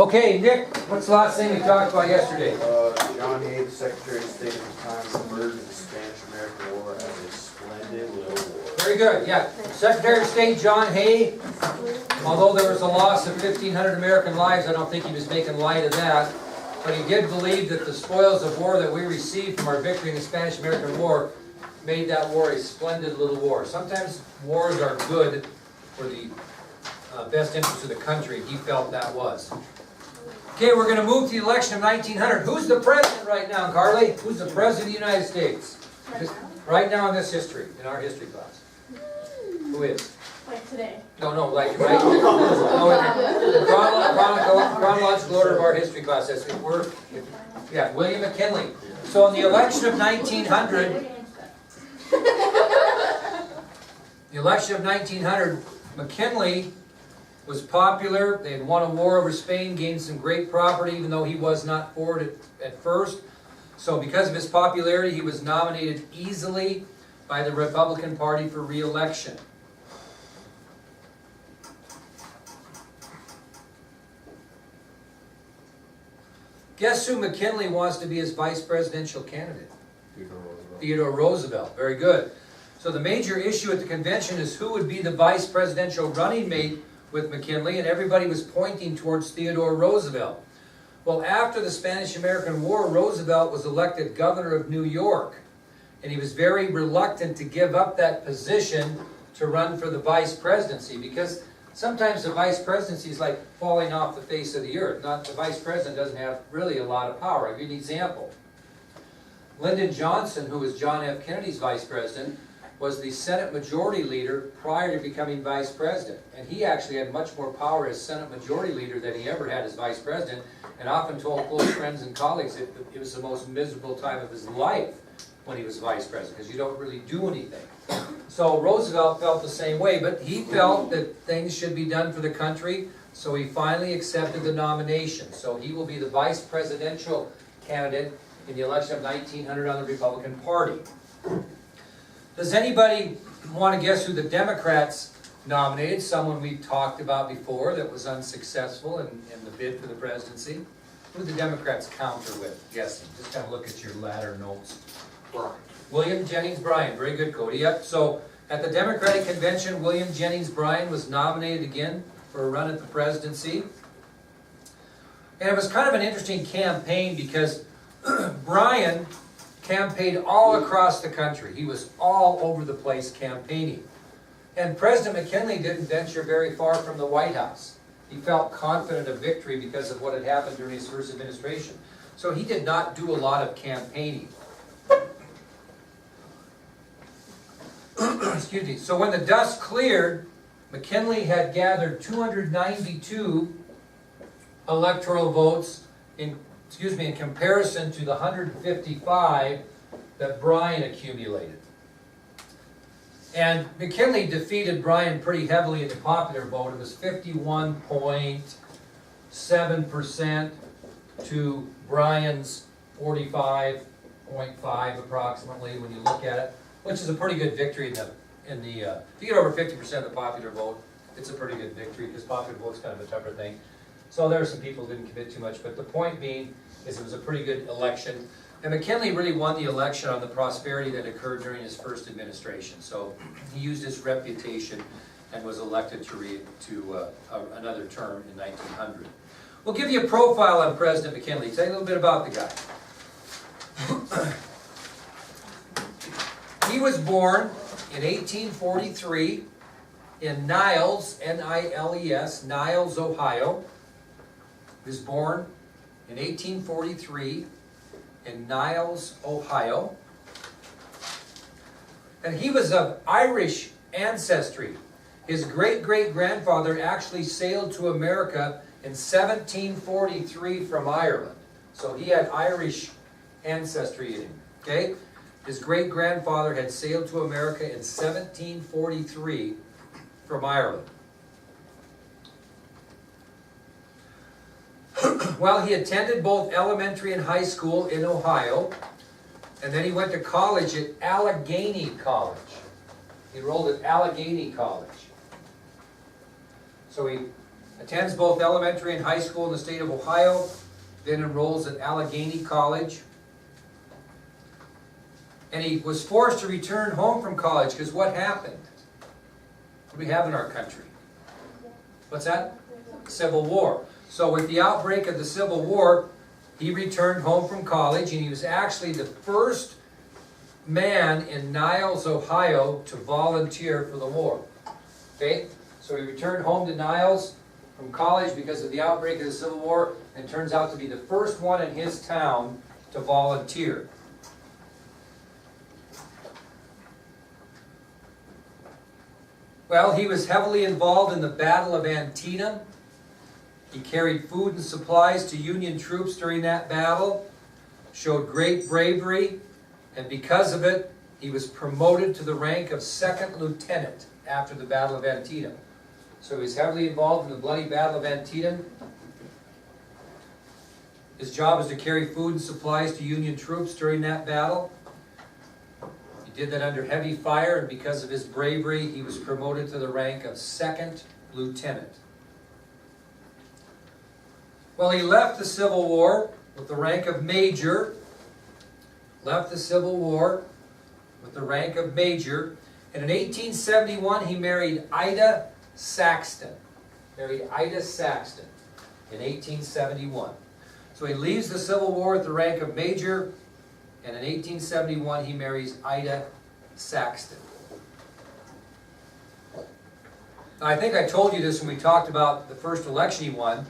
Okay, Nick, what's the last thing we talked about yesterday? John Hay, the Secretary of State at the time, referred to the Spanish-American War as a splendid little war. Very good, yeah. Secretary of State John Hay, although there was a loss of 1,500 American lives, I don't think he was making light of that. But he did believe that the spoils of war that we received from our victory in the Spanish-American War made that war a splendid little war. Sometimes wars are good for the best interest of the country. He felt that was. Okay, we're going to move to the election of 1900. Who's the president right now, Carly? Who's the president of the United States? Right now in this history, in our history class. Who is? Like today. No, like right now. No, in the chronological order of our history class. Yeah, William McKinley. So in the election of 1900, McKinley was popular. They had won a war over Spain, gained some great property, even though he was not for it at first. So because of his popularity, he was nominated easily by the Republican Party for re-election. Guess who McKinley wants to be his vice presidential candidate? Theodore Roosevelt. Very good. So the major issue at the convention is who would be the vice presidential running mate with McKinley, and everybody was pointing towards Theodore Roosevelt. Well, after the Spanish-American War, Roosevelt was elected governor of New York, and he was very reluctant to give up that position to run for the vice presidency, because sometimes the vice presidency is like falling off the face of the earth. The vice president doesn't have really a lot of power. I'll give you an example. Lyndon Johnson, who was John F. Kennedy's vice president, was the Senate Majority Leader prior to becoming Vice President. And he actually had much more power as Senate Majority Leader than he ever had as Vice President, and often told close friends and colleagues it was the most miserable time of his life when he was Vice President, because you don't really do anything. So Roosevelt felt the same way, but he felt that things should be done for the country, so he finally accepted the nomination. So he will be the Vice Presidential candidate in the election of 1900 on the Republican Party. Does anybody want to guess who the Democrats nominated? Someone we've talked about before that was unsuccessful in the bid for the presidency. Who did the Democrats counter with? Guessing. Just kind of look at your ladder notes. William Jennings Bryan. Very good, Cody. Yep. So at the Democratic Convention, William Jennings Bryan was nominated again for a run at the presidency. And it was kind of an interesting campaign because Bryan campaigned all across the country. He was all over the place campaigning. And President McKinley didn't venture very far from the White House. He felt confident of victory because of what had happened during his first administration. So he did not do a lot of campaigning. Excuse me. So when the dust cleared, McKinley had gathered 292 electoral votes in comparison to the 155 that Bryan accumulated. And McKinley defeated Bryan pretty heavily in the popular vote. It was 51.7% to Bryan's 45.5 approximately when you look at it, which is a pretty good victory if you get over 50% of the popular vote, it's a pretty good victory because popular vote's kind of a tougher thing. So there are some people who didn't commit too much, but the point being is it was a pretty good election. And McKinley really won the election on the prosperity that occurred during his first administration. So he used his reputation and was elected to another term in 1900. We'll give you a profile on President McKinley. Tell you a little bit about the guy. He was born in 1843 in Niles, N-I-L-E-S, Niles, Ohio. He was born in 1843 in Niles, Ohio. And he was of Irish ancestry. His great-great-grandfather actually sailed to America in 1743 from Ireland. So he had Irish ancestry in him, okay? His great-grandfather had sailed to America in 1743 from Ireland. Well, he attended both elementary and high school in Ohio, and then he went to college at Allegheny College. He enrolled at Allegheny College. So he Attends both elementary and high school in the state of Ohio, then enrolls at Allegheny College. And he was forced to return home from college because what happened? What do we have in our country? What's that? Civil War. So with the outbreak of the Civil War, he returned home from college, and he was actually the first man in Niles, Ohio to volunteer for the war. Okay? So he returned home to Niles from college because of the outbreak of the Civil War, and turns out to be the first one in his town to volunteer. Well, he was heavily involved in the Battle of Antietam. He carried food and supplies to Union troops during that battle, showed great bravery, and because of it, he was promoted to the rank of second lieutenant after the Battle of Antietam. So he was heavily involved in the bloody Battle of Antietam. His job was to carry food and supplies to Union troops during that battle. He did that under heavy fire, and because of his bravery, he was promoted to the rank of second lieutenant. Well, he left the Civil War with the rank of major. Left the Civil War with the rank of major. And in 1871, he married Ida Saxton. Married Ida Saxton in 1871. So he leaves the Civil War with the rank of major, and in 1871 he marries Ida Saxton. Now, I think I told you this when we talked about the first election he won,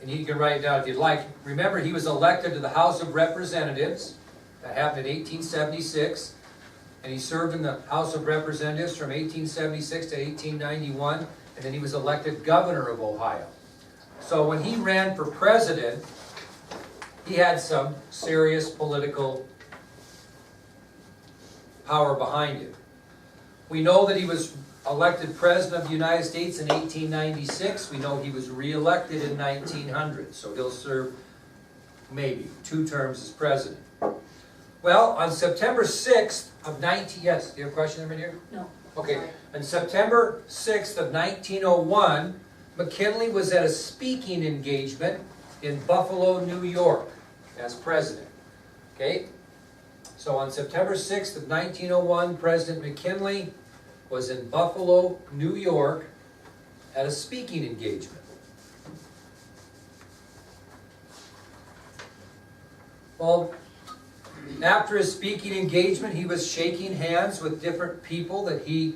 and you can write it down if you'd like. Remember, he was elected to the House of Representatives. That happened in 1876. And he served in the House of Representatives from 1876 to 1891. And then he was elected governor of Ohio. So when he ran for president, he had some serious political power behind him. We know that he was elected President of the United States in 1896. We know he was re-elected in 1900. So he'll serve maybe 2 terms as president. Well, on September 6th of yes, do you have a question over here? No. Okay, on September 6th of 1901, McKinley was at a speaking engagement in Buffalo, New York, as president. Okay, so on September 6th of 1901, President McKinley was in Buffalo, New York, at a speaking engagement. Well, after his speaking engagement, he was shaking hands with different people that he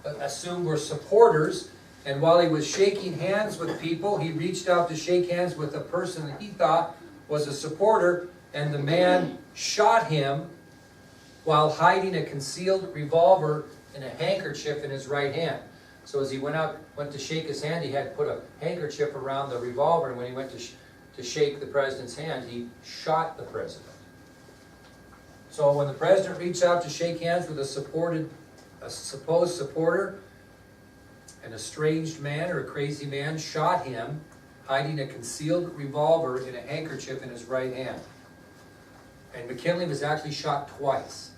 assumed were supporters. And while he was shaking hands with people, he reached out to shake hands with a person that he thought was a supporter, and the man shot him while hiding a concealed revolver and a handkerchief in his right hand. So as he went to shake his hand, he had put a handkerchief around the revolver, and when he went to shake the president's hand, he shot the president. So when the president reached out to shake hands with a supposed supporter, an estranged man or a crazy man shot him, hiding a concealed revolver and a handkerchief in his right hand. And McKinley was actually shot twice.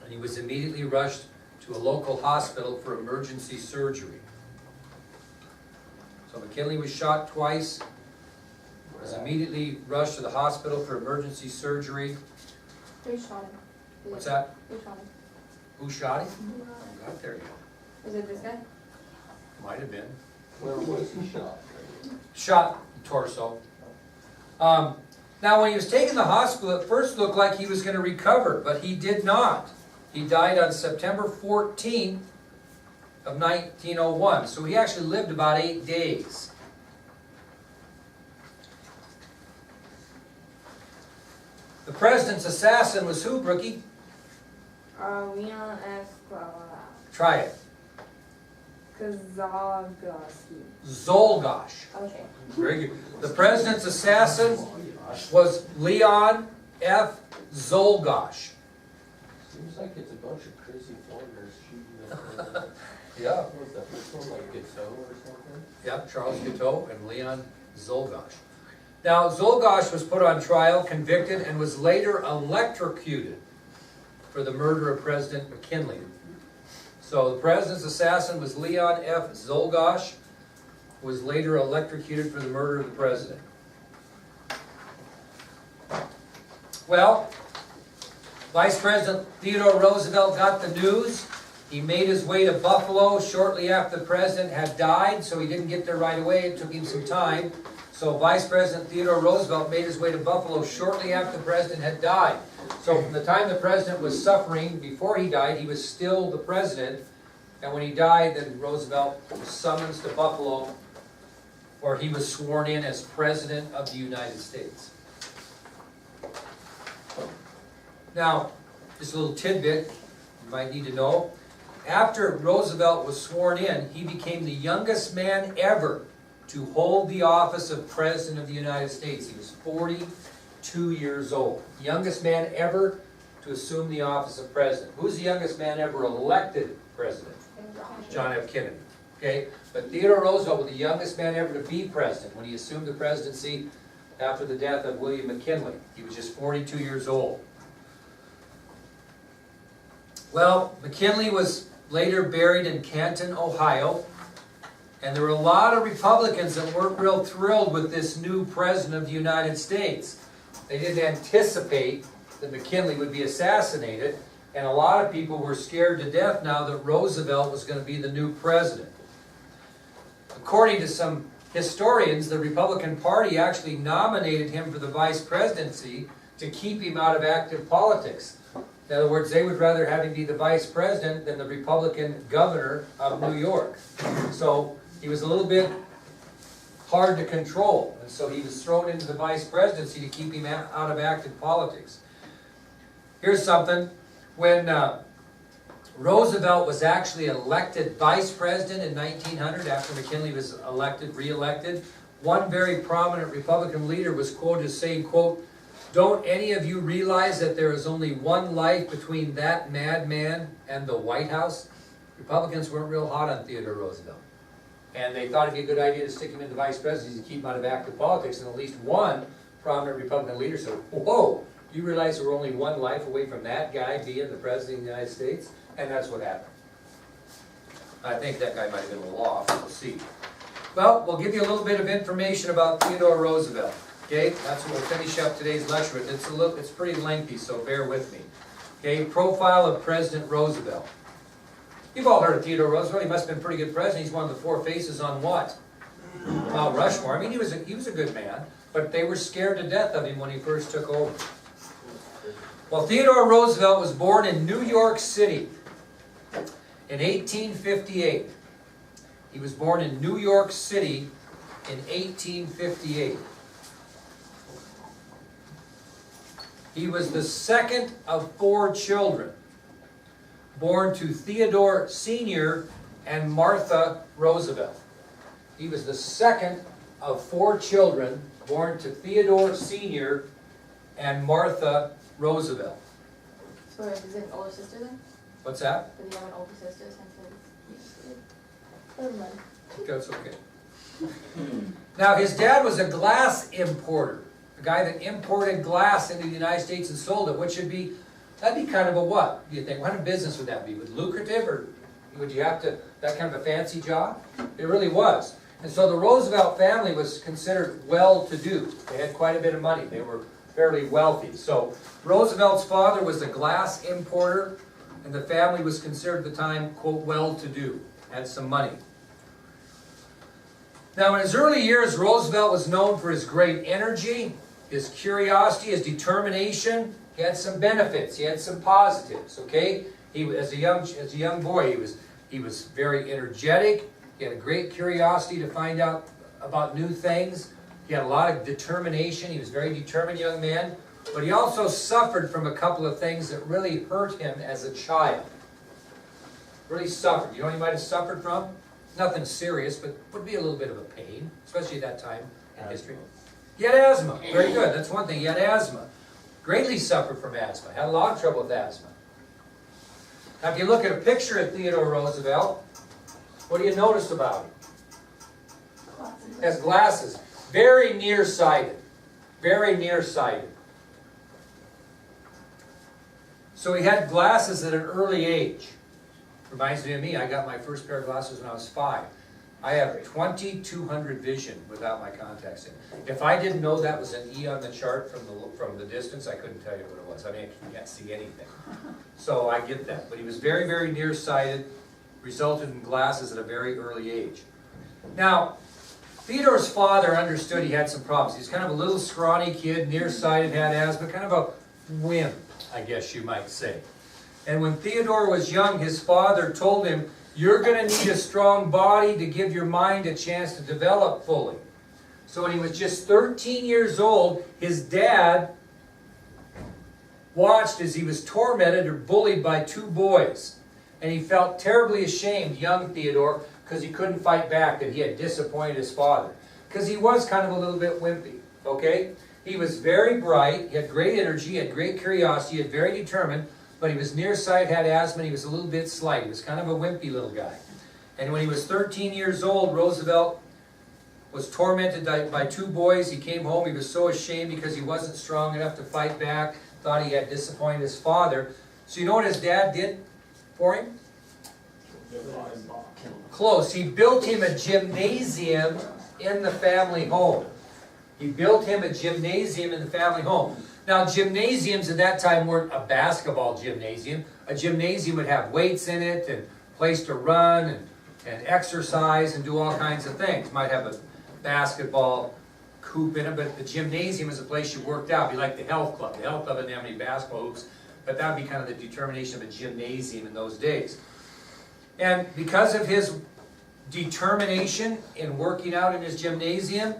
And he was immediately rushed to a local hospital for emergency surgery. So McKinley was shot twice, was immediately rushed to the hospital for emergency surgery. Who shot him? What's that? Who shot him? Who shot him? Oh, God, there you go. Was it this guy? Might have been. Where was he shot? Shot the torso. Now, when he was taken to the hospital, it first looked like he was going to recover, but he did not. He died on September 14th of 1901, so he actually lived about 8 days. The president's assassin was who, Brookie? Leon F. Try it. Kazagashi. Zolgosh. Okay. Very good. The president's assassin was Leon F. Zolgosh. Seems like it's a bunch of crazy foreigners shooting at Yeah. What was that first one, like Guiteau or something? Yeah, Charles Guiteau and Leon Zolgosh. Now, Zolgosh was put on trial, convicted, and was later electrocuted for the murder of President McKinley. So the president's assassin was Leon F. Zolgosh. was later electrocuted for the murder of the president. Well, Vice President Theodore Roosevelt got the news. He made his way to Buffalo shortly after the president had died, so he didn't get there right away. It took him some time. So Vice President Theodore Roosevelt made his way to Buffalo shortly after the president had died. So from the time the president was suffering, before he died, he was still the president. And when he died, then Roosevelt was summoned to Buffalo, where he was sworn in as President of the United States. Now, just a little tidbit you might need to know. After Roosevelt was sworn in, he became the youngest man ever to hold the office of President of the United States. He was 42 years old. Youngest man ever to assume the office of President. Who's the youngest man ever elected President? John F. Kennedy. Okay? But Theodore Roosevelt was the youngest man ever to be President when he assumed the presidency after the death of William McKinley. He was just 42 years old. Well, McKinley was later buried in Canton, Ohio, and there were a lot of Republicans that weren't real thrilled with this new President of the United States. They didn't anticipate that McKinley would be assassinated, and a lot of people were scared to death now that Roosevelt was going to be the new president. According to some historians, the Republican Party actually nominated him for the vice presidency to keep him out of active politics. In other words, they would rather have him be the vice president than the Republican governor of New York. So he was a little bit hard to control, and so he was thrown into the vice presidency to keep him out of active politics. Here's something. When Roosevelt was actually elected vice president in 1900, after McKinley was re-elected, one very prominent Republican leader was quoted as saying, quote, "Don't any of you realize that there is only one life between that madman and the White House?" Republicans weren't real hot on Theodore Roosevelt. And they thought it'd be a good idea to stick him in the vice presidency to keep him out of active politics. And at least one prominent Republican leader said, "Whoa, you realize we're only one life away from that guy being the president of the United States?" And that's what happened. I think that guy might have been a little off. We'll see. Well, we'll give you a little bit of information about Theodore Roosevelt. Okay, that's what we'll finish up today's lecture with. It's pretty lengthy, so bear with me. Okay, profile of President Roosevelt. You've all heard of Theodore Roosevelt. He must have been a pretty good president. He's one of the four faces on what? Mount Rushmore. I mean, he was a good man, but they were scared to death of him when he first took over. Well, Theodore Roosevelt was born in New York City in 1858. He was born in New York City in 1858. He was the second of four children, born to Theodore Sr. and Martha Roosevelt. He was the second of four children, born to Theodore Sr. and Martha Roosevelt. So is it an older sister then? What's that? Did he have an older sister since never mind. That's okay. Now, his dad was a glass importer. A guy that imported glass into the United States and sold it, which that'd be kind of a what, do you think? What kind of business would that be? Would lucrative, or would you have to, that kind of a fancy job? It really was. And so the Roosevelt family was considered well-to-do. They had quite a bit of money. They were fairly wealthy. So Roosevelt's father was a glass importer, and the family was considered at the time, quote, well-to-do, had some money. Now, in his early years, Roosevelt was known for his great energy, his curiosity, his determination. He had some benefits. He had some positives. Okay, as a young boy, he was very energetic. He had a great curiosity to find out about new things. He had a lot of determination. He was a very determined young man. But he also suffered from a couple of things that really hurt him as a child. Really suffered. You know what he might have suffered from? Nothing serious, but would be a little bit of a pain, especially at that time in history. He had asthma. Very good. That's one thing. He had asthma. Greatly suffered from asthma. Had a lot of trouble with asthma. Now, if you look at a picture of Theodore Roosevelt, what do you notice about him? He has glasses. Very nearsighted. Very nearsighted. So he had glasses at an early age. Reminds me of me. I got my first pair of glasses when I was 5. I have 2200 vision without my contacts in. If I didn't know that was an E on the chart from the distance, I couldn't tell you what it was. I mean, I can't see anything. So I get that. But he was very, very nearsighted, resulted in glasses at a very early age. Now, Theodore's father understood he had some problems. He's kind of a little scrawny kid, nearsighted, had asthma, kind of a wimp, I guess you might say. And when Theodore was young, his father told him, "You're going to need a strong body to give your mind a chance to develop fully." So when he was just 13 years old, his dad watched as he was tormented or bullied by two boys. And he felt terribly ashamed, young Theodore, because he couldn't fight back, that he had disappointed his father. Because he was kind of a little bit wimpy, okay? He was very bright, he had great energy, he had great curiosity, he was very determined, but he was nearsighted, had asthma, and he was a little bit slight. He was kind of a wimpy little guy. And when he was 13 years old, Roosevelt was tormented by two boys. He came home, he was so ashamed because he wasn't strong enough to fight back, thought he had disappointed his father. So you know what his dad did for him? Close. He built him a gymnasium in the family home. He built him a gymnasium in the family home. Now, gymnasiums at that time weren't a basketball gymnasium. A gymnasium would have weights in it and a place to run and exercise and do all kinds of things. Might have a basketball hoop in it, but the gymnasium is a place you worked out. It'd be like the health club. The health club didn't have any basketball hoops, but that would be kind of the determination of a gymnasium in those days. And because of his determination in working out in his gymnasium,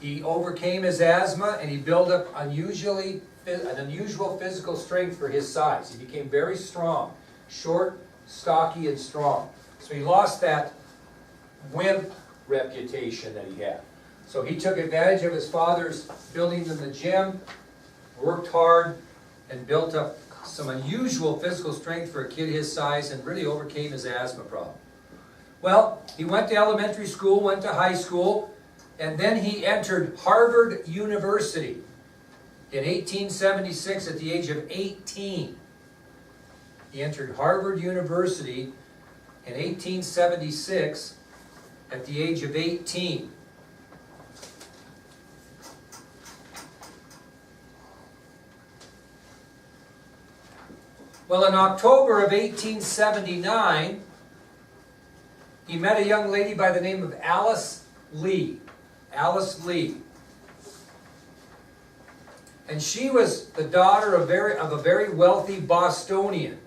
he overcame his asthma and he built up an unusual physical strength for his size. He became very strong, short, stocky, and strong. So he lost that wimp reputation that he had. So he took advantage of his father's building in the gym, worked hard, and built up some unusual physical strength for a kid his size and really overcame his asthma problem. Well, he went to elementary school, went to high school, and then he entered Harvard University in 1876 at the age of 18. He entered Harvard University in 1876 at the age of 18. Well, in October of 1879, he met a young lady by the name of Alice Lee. Alice Lee. And she was the daughter of a very wealthy Bostonian.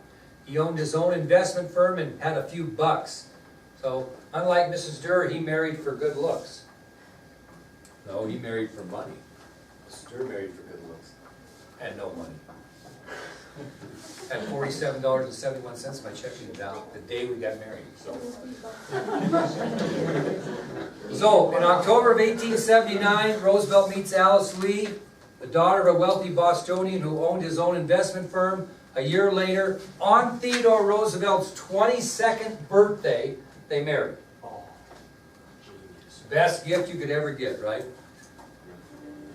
He owned his own investment firm and had a few bucks. So, unlike Mrs. Durr, he married for good looks. No, he married for money. Mrs. Durr married for good looks. And no money. Had $47.71 in my checking account the day we got married. So in October of 1879, Roosevelt meets Alice Lee, the daughter of a wealthy Bostonian who owned his own investment firm. A year later, on Theodore Roosevelt's 22nd birthday, they married. Best gift you could ever get, right?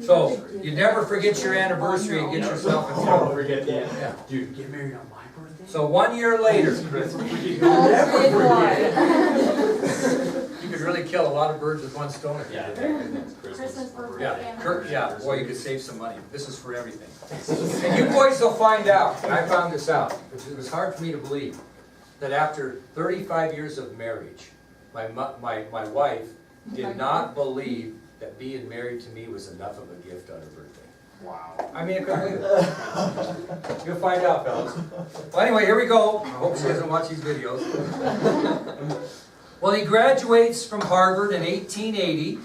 So, you never forget your anniversary and get yourself in trouble. Don't forget that. Yeah. Dude, get married on my birthday? So 1 year later, you could really kill a lot of birds with one stone if you did that. Christmas birthday. Yeah, boy, you could save some money. This is for everything. And you boys will find out, and I found this out, it was hard for me to believe, that after 35 years of marriage, my wife did not believe that being married to me was enough of a gift on her birthday. Wow. I mean, I couldn't believe it. You'll find out, fellas. Well, anyway, here we go. I hope she doesn't watch these videos. Well, he graduates from Harvard in 1880,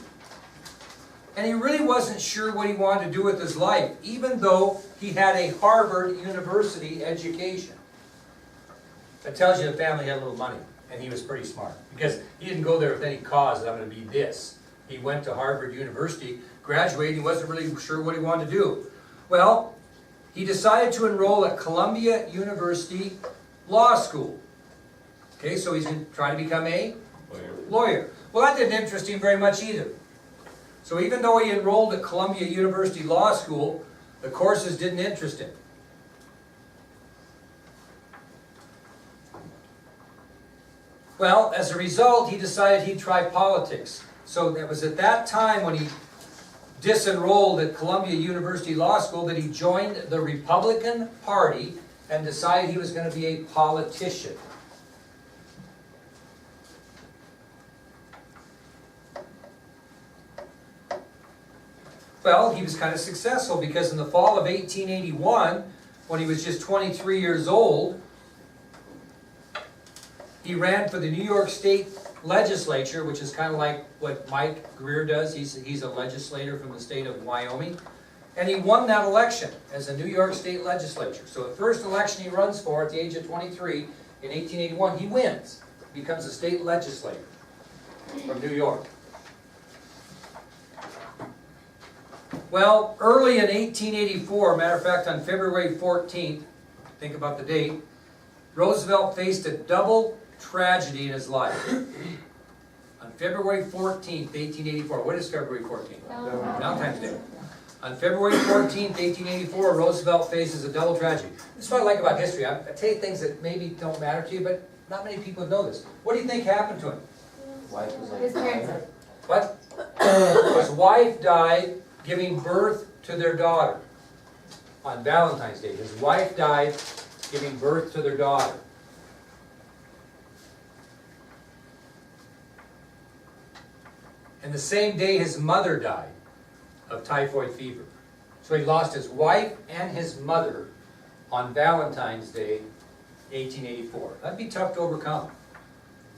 and he really wasn't sure what he wanted to do with his life, even though he had a Harvard University education. That tells you the family had a little money, and he was pretty smart, because he didn't go there with any cause that I'm going to be this. He went to Harvard University, graduated, he wasn't really sure what he wanted to do. Well, he decided to enroll at Columbia University Law School. Okay, so he's going to try to become a lawyer. Well, that didn't interest him very much either. So even though he enrolled at Columbia University Law School, the courses didn't interest him. Well, as a result, he decided he'd try politics. So it was at that time when he disenrolled at Columbia University Law School that he joined the Republican Party and decided he was going to be a politician. Well, he was kind of successful because in the fall of 1881, when he was just 23 years old, he ran for the New York State Legislature, which is kind of like what Mike Greer does. He's a legislator from the state of Wyoming. And he won that election as a New York State Legislature. So the first election he runs for at the age of 23 in 1881, he wins. Becomes a state legislator from New York. Well, early in 1884, matter of fact, on February 14th, think about the date, Roosevelt faced a double tragedy in his life. On February 14th, 1884, what is February 14th? Valentine's Day. On February 14th, 1884, Roosevelt faces a double tragedy. This is what I like about history. I tell you things that maybe don't matter to you, but not many people know this. What do you think happened to him? His parents died. What? His wife died giving birth to their daughter on Valentine's Day. His wife died giving birth to their daughter. And the same day his mother died of typhoid fever. So he lost his wife and his mother on Valentine's Day, 1884. That'd be tough to overcome.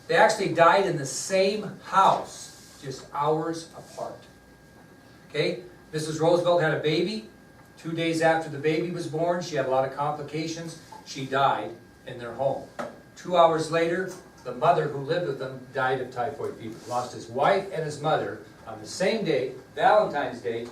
They actually died in the same house, just hours apart. Okay? Mrs. Roosevelt had a baby. 2 days after the baby was born, she had a lot of complications. She died in their home. 2 hours later, the mother who lived with them died of typhoid fever. Lost his wife and his mother on the same day, Valentine's Day,